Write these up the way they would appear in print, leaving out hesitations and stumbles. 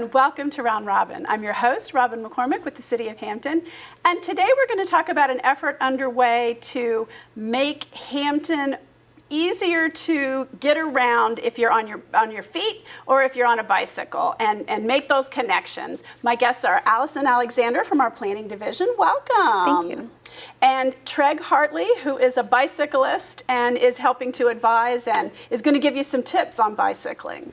and welcome to Round Robin. I'm your host, Robin McCormick with the City of Hampton, and today we're going to talk about an effort underway to make Hampton easier to get around if you're on your feet or if you're on a bicycle, and make those connections. My guests are Alison Alexander from our planning division. Welcome. Thank you. And Tregg Hartley, who is a bicyclist and is helping to advise and is going to give you some tips on bicycling.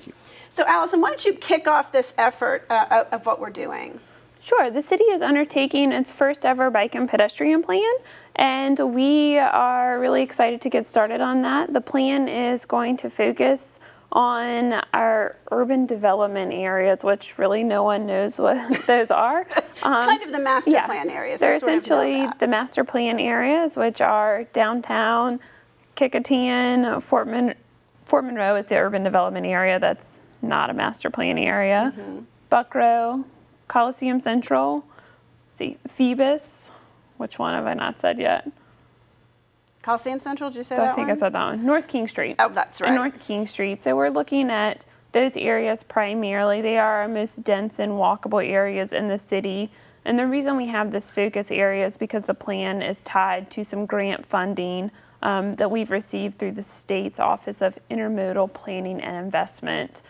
So Alison, why don't you kick off this effort of what we're doing? Sure. The city is undertaking its first ever bike and pedestrian plan, and we are really excited to get started on that. The plan is going to focus on our urban development areas, which really no one knows what those are. It's kind of the master plan areas. They're essentially the master plan areas, which are downtown, Kickotan, Fort Monroe is the urban development area that's not a master plan area. Buckrow, Coliseum Central, Phoebus, which one have I not said yet? Coliseum Central, did you say that one? I think I said that one. North King Street. Oh, that's right. And North King Street. So we're looking at those areas primarily. They are our most dense and walkable areas in the city. And the reason we have this focus area is because the plan is tied to some grant funding that we've received through the state's Office of Intermodal Planning and Investment,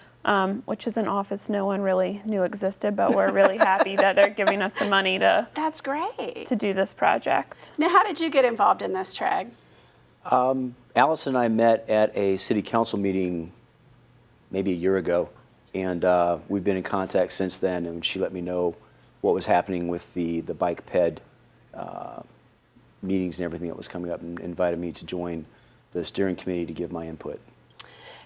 which is an office no one really knew existed, but we're really happy that they're giving us some money to That's great. to do this project. Now, how did you get involved in this, Tregg? Alison and I met at a city council meeting maybe a year ago, and we've been in contact since then, and she let me know what was happening with the bike ped meetings and everything that was coming up, and invited me to join the steering committee to give my input.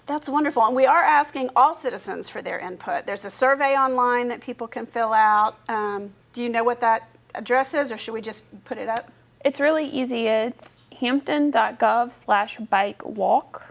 That's wonderful. And we are asking all citizens for their input. There's a survey online that people can fill out. Do you know what that address is, or should we just put it up? It's really easy. It's hampton.gov/bikewalk.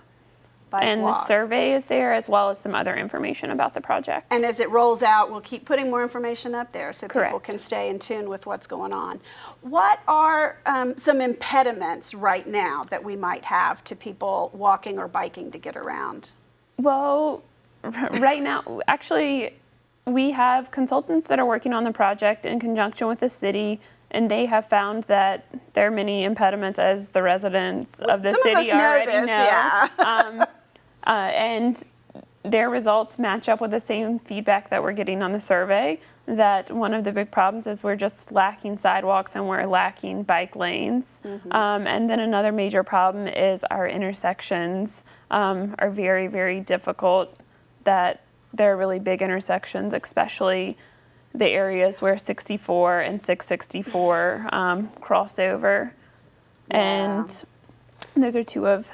And the survey is there, as well as some other information about the project. And as it rolls out, we'll keep putting more information up there so people Correct. can stay in tune with what's going on. What are some impediments right now that we might have to people walking or biking to get around? Well, right now, actually, we have consultants that are working on the project in conjunction with the city, and they have found that there are many impediments, as the residents of the city already know. Yeah. And their results match up with the same feedback that we're getting on the survey, that one of the big problems is we're just lacking sidewalks and we're lacking bike lanes. And then another major problem is our intersections are very, very difficult, that they're really big intersections, especially the areas where 64 and 664 cross over. And those are two of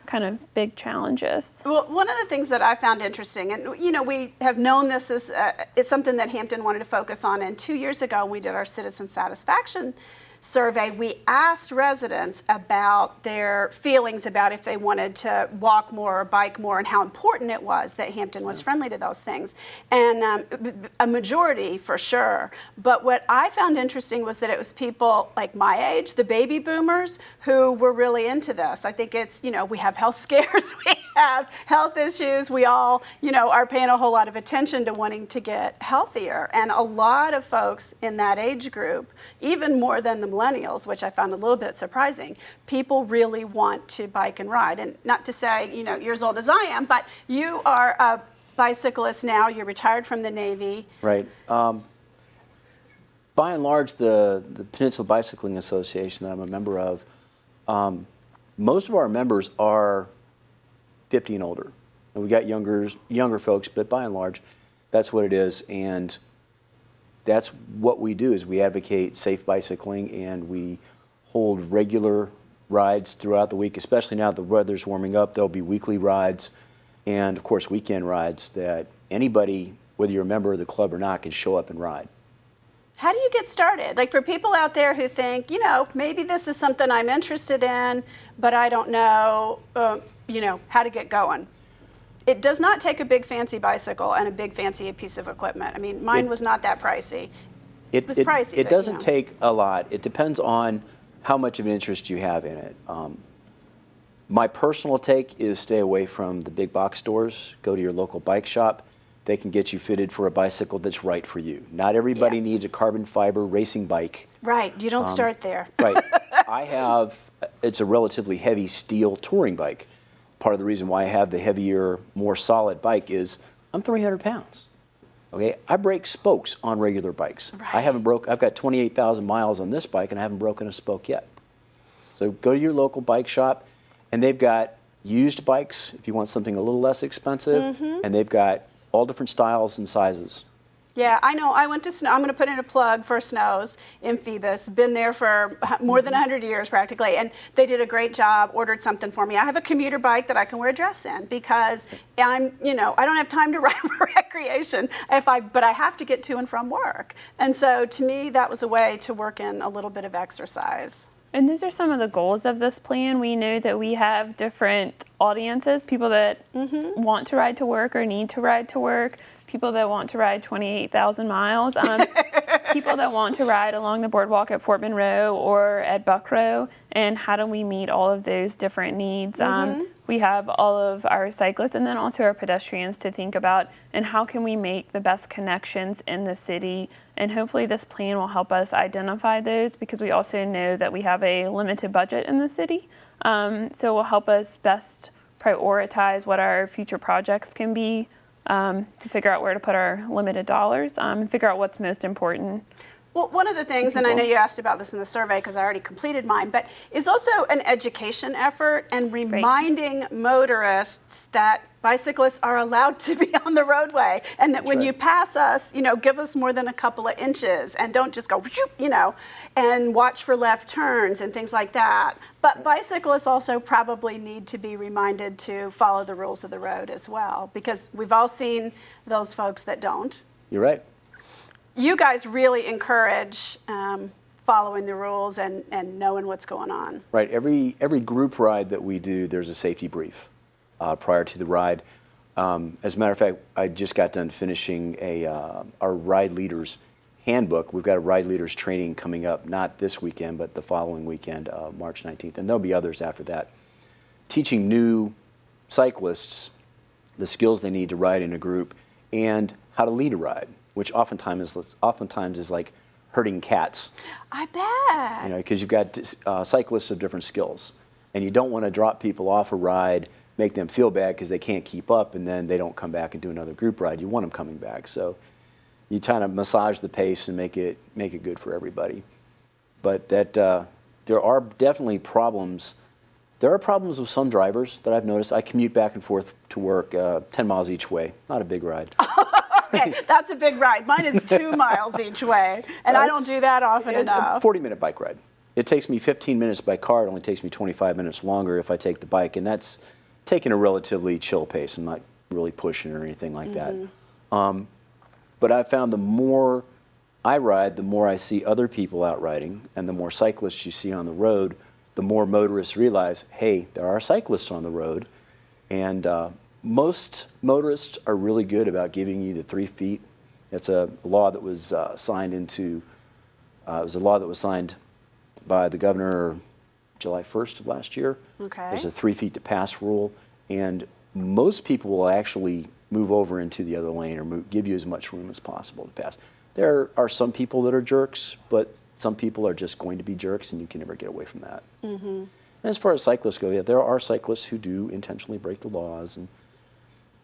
kind of big challenges. Well, one of the things that I found interesting, and we have known this is something that Hampton wanted to focus on, and 2 years ago we did our citizen satisfaction survey. We asked residents about their feelings about if they wanted to walk more or bike more, and how important it was that Hampton was friendly to those things. And a majority for sure. But what I found interesting was that it was people like my age, the baby boomers, who were really into this. I think it's, we have health scares, we have health issues, we all, are paying a whole lot of attention to wanting to get healthier. And a lot of folks in that age group, even more than the millennials, which I found a little bit surprising, people really want to bike and ride. And not to say, you're as old as I am, but you are a bicyclist now, you're retired from the Navy. Right. By and large, the Peninsula Bicycling Association that I'm a member of, most of our members are 50 and older. And we got younger folks, but by and large, that's what it is. And that's what we do, is we advocate safe bicycling, and we hold regular rides throughout the week, especially now that the weather's warming up. There'll be weekly rides and, of course, weekend rides that anybody, whether you're a member of the club or not, can show up and ride. How do you get started? Like, for people out there who think, maybe this is something I'm interested in, but I don't know, how to get going. It does not take a big fancy bicycle and a big fancy piece of equipment. I mean, mine was not that pricey. It was pricey. It doesn't take a lot. It depends on how much of an interest you have in it. My personal take is stay away from the big box stores. Go to your local bike shop. they can get you fitted for a bicycle that's right for you. Not everybody needs a carbon fiber racing bike. Right, you don't start there. Right. It's a relatively heavy steel touring bike. Part of the reason why I have the heavier, more solid bike is I'm 300 pounds. Okay, I break spokes on regular bikes. Right. I've got 28,000 miles on this bike and I haven't broken a spoke yet. So go to your local bike shop and they've got used bikes if you want something a little less expensive, and they've got all different styles and sizes. Yeah, I know. I went to Snow. I'm going to put in a plug for Snows in Phoebus. Been there for more than 100 years practically, and they did a great job. Ordered something for me. I have a commuter bike that I can wear a dress in because I don't have time to ride for recreation but I have to get to and from work. And so to me, that was a way to work in a little bit of exercise. And those are some of the goals of this plan. We know that we have different audiences, people that want to ride to work or need to ride to work, people that want to ride 28,000 miles, people that want to ride along the boardwalk at Fort Monroe or at Buckrow, and how do we meet all of those different needs? We have all of our cyclists and then also our pedestrians to think about, and how can we make the best connections in the city? And hopefully this plan will help us identify those, because we also know that we have a limited budget in the city. So it will help us best prioritize what our future projects can be, to figure out where to put our limited dollars, and figure out what's most important. Well, one of the things, and I know you asked about this in the survey because I already completed mine, but is also an education effort and reminding motorists that bicyclists are allowed to be on the roadway, and that when you pass us, give us more than a couple of inches and don't just go, and watch for left turns and things like that. But bicyclists also probably need to be reminded to follow the rules of the road as well, because we've all seen those folks that don't. You're right. You guys really encourage following the rules and knowing what's going on. Right. Every group ride that we do, there's a safety brief prior to the ride. As a matter of fact, I just got done finishing our ride leaders handbook. We've got a ride leaders training coming up, not this weekend, but the following weekend, March 19th, and there'll be others after that. Teaching new cyclists the skills they need to ride in a group and how to lead a ride, which oftentimes is like herding cats. I bet. Because you've got cyclists of different skills, and you don't want to drop people off a ride, make them feel bad because they can't keep up, and then they don't come back and do another group ride. You want them coming back, so you kind of massage the pace and make it good for everybody. But that there are definitely problems. There are problems with some drivers that I've noticed. I commute back and forth to work 10 miles each way. Not a big ride. Okay, that's a big ride. Mine is 2 miles each way, and I don't do that often enough. 40-minute bike ride. It takes me 15 minutes by car. It only takes me 25 minutes longer if I take the bike, and that's taking a relatively chill pace. I'm not really pushing or anything like that. But I found the more I ride, the more I see other people out riding, and the more cyclists you see on the road, the more motorists realize, hey, there are cyclists on the road, and most motorists are really good about giving you the 3 feet. It's a law that was signed by the governor July 1st of last year. Okay. There's a 3 feet to pass rule, and most people will actually move over into the other lane or give you as much room as possible to pass. There are some people that are jerks, but some people are just going to be jerks, and you can never get away from that. And as far as cyclists go, yeah, there are cyclists who do intentionally break the laws,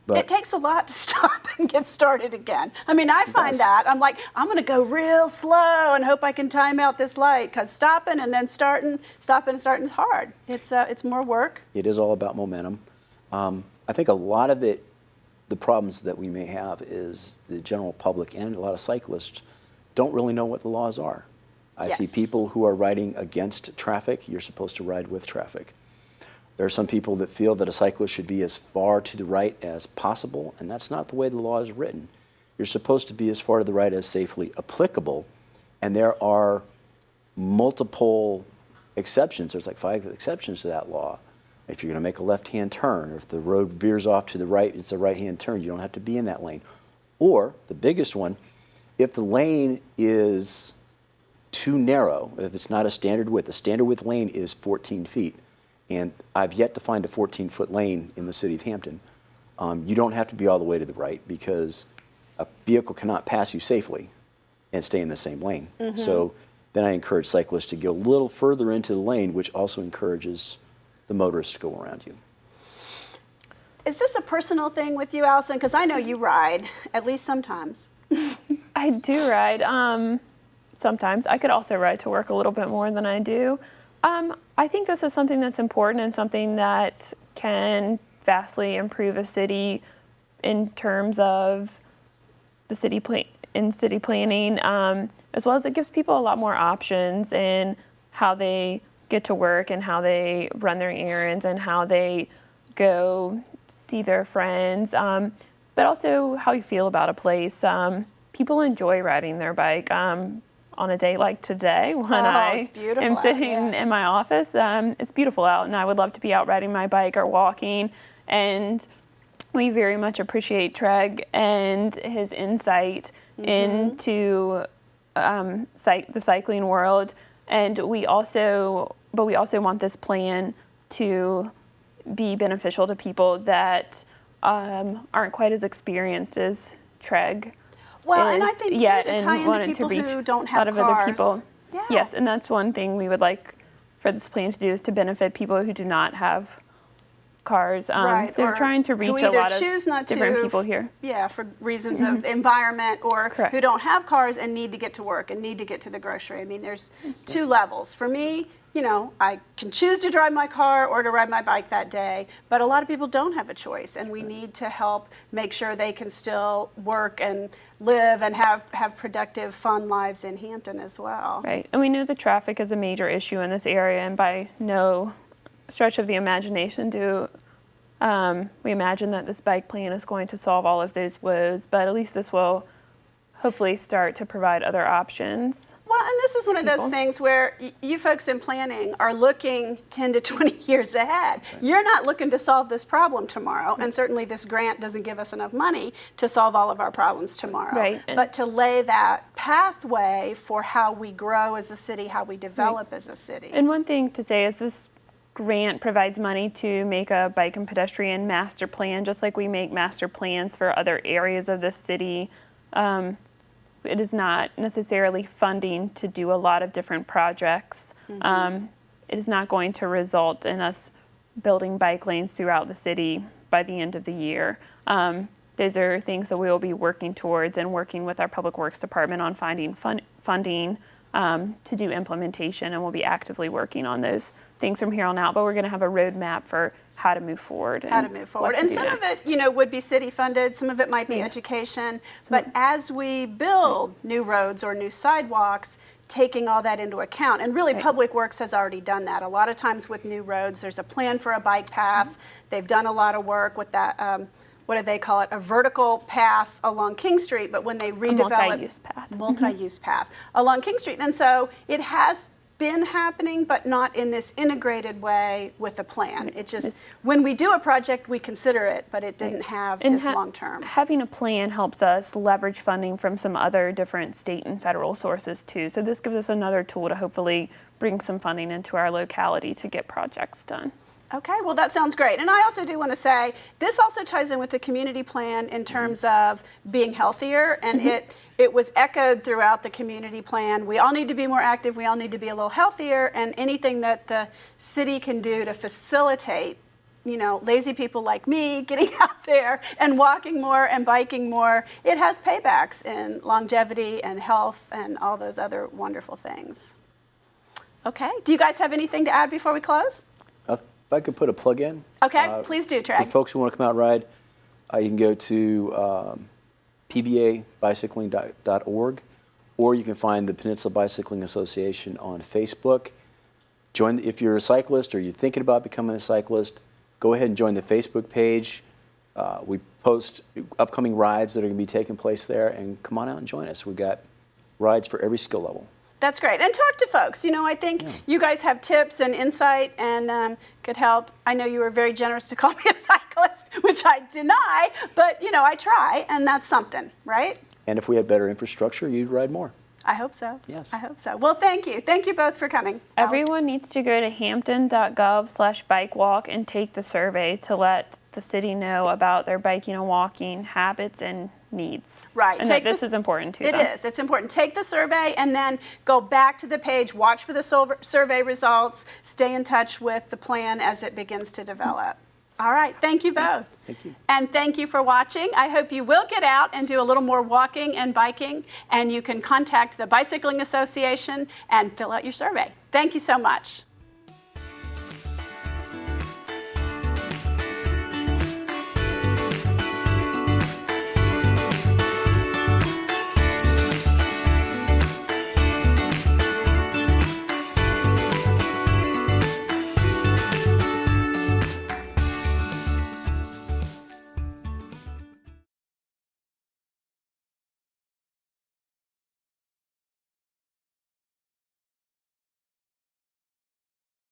but it takes a lot to stop and get started again. I mean, I find that. I'm like, I'm going to go real slow and hope I can time out this light, because stopping and then stopping and starting is hard. It's more work. It is all about momentum. I think a lot of it, the problems that we may have is the general public and a lot of cyclists don't really know what the laws are. I see people who are riding against traffic. You're supposed to ride with traffic. There are some people that feel that a cyclist should be as far to the right as possible, and that's not the way the law is written. You're supposed to be as far to the right as safely applicable, and there are multiple exceptions. There's like 5 exceptions to that law. If you're going to make a left-hand turn, or if the road veers off to the right, it's a right-hand turn, you don't have to be in that lane. Or, the biggest one, if the lane is too narrow, if it's not a standard width, the standard width lane is 14 feet. And I've yet to find a 14-foot lane in the city of Hampton. You don't have to be all the way to the right, because a vehicle cannot pass you safely and stay in the same lane. So then I encourage cyclists to go a little further into the lane, which also encourages the motorists to go around you. Is this a personal thing with you, Alison? Because I know you ride, at least sometimes. I do ride. Sometimes. I could also ride to work a little bit more than I do. I think this is something that's important and something that can vastly improve a city in terms of the city planning, as well as it gives people a lot more options in how they get to work and how they run their errands and how they go see their friends, but also how you feel about a place. People enjoy riding their bike. On a day like today, when I am sitting in my office, it's beautiful out, and I would love to be out riding my bike or walking. And we very much appreciate Tregg and his insight into the cycling world. And we also want this plan to be beneficial to people that aren't quite as experienced as Tregg. Well, and I think too, to tie into people who don't have cars. Other people. Yeah. Yes, and that's one thing we would like for this plan to do, is to benefit people who do not have cars. Right, so we're trying to reach a lot of different people here. Yeah, for reasons of environment, or who don't have cars and need to get to work and need to get to the grocery. I mean, there's two levels. For me, you know, I can choose to drive my car or to ride my bike that day, but a lot of people don't have a choice, and we need to help make sure they can still work and live and have productive, fun lives in Hampton as well. Right, and we know the traffic is a major issue in this area, and by no stretch of the imagination do we imagine that this bike plan is going to solve all of those woes, but at least this will hopefully start to provide other options. Well, and this is one of those things where you folks in planning are looking 10 to 20 years ahead. Right. You're not looking to solve this problem tomorrow, and certainly this grant doesn't give us enough money to solve all of our problems tomorrow. Right. But to lay that pathway for how we grow as a city, how we develop as a city. And one thing to say is this grant provides money to make a bike and pedestrian master plan, just like we make master plans for other areas of the city. It is not necessarily funding to do a lot of different projects. It is not going to result in us building bike lanes throughout the city by the end of the year. Those are things that we will be working towards and working with our Public Works Department on finding funding to do implementation, and we'll be actively working on those things from here on out. But we're going to have a roadmap for how to move forward. And some of it, you know, would be city funded. Some of it might be education. But as we build new roads or new sidewalks, taking all that into account, and really Public Works has already done that. A lot of times with new roads, there's a plan for a bike path. They've done a lot of work with that. What do they call it? A vertical path along King Street, but when they redevelop multi-use path along King Street. And so it has been happening, but not in this integrated way with a plan. It just, when we do a project, we consider it, but it didn't have this long term. Having a plan helps us leverage funding from some other different state and federal sources too. So this gives us another tool to hopefully bring some funding into our locality to get projects done. Okay, well, that sounds great. And I also do want to say, this also ties in with the community plan in terms of being healthier, and it was echoed throughout the community plan. We all need to be more active, we all need to be a little healthier, and anything that the city can do to facilitate, you know, lazy people like me getting out there and walking more and biking more, it has paybacks in longevity and health and all those other wonderful things. Okay, do you guys have anything to add before we close? If I could put a plug in. Okay, please do, Tregg. For folks who want to come out and ride, you can go to pbabicycling.org, or you can find the Peninsula Bicycling Association on Facebook. Join, if you're a cyclist or you're thinking about becoming a cyclist, go ahead and join the Facebook page. We post upcoming rides that are going to be taking place there, and come on out and join us. We've got rides for every skill level. That's great. And talk to folks. You know, I think you guys have tips and insight and could help. I know you were very generous to call me a cyclist, which I deny, but, you know, I try, and that's something, right? And if we had better infrastructure, you'd ride more. I hope so. Yes. I hope so. Well, thank you. Thank you both for coming. Everyone needs to go to hampton.gov/bikewalk and take the survey to let the city know about their biking and walking habits and needs. Right. And that this is important to them. It is. It's important. Take the survey and then go back to the page, watch for the survey results, stay in touch with the plan as it begins to develop. All right. Thank you both. Thank you. And thank you for watching. I hope you will get out and do a little more walking and biking, and you can contact the Bicycling Association and fill out your survey. Thank you so much.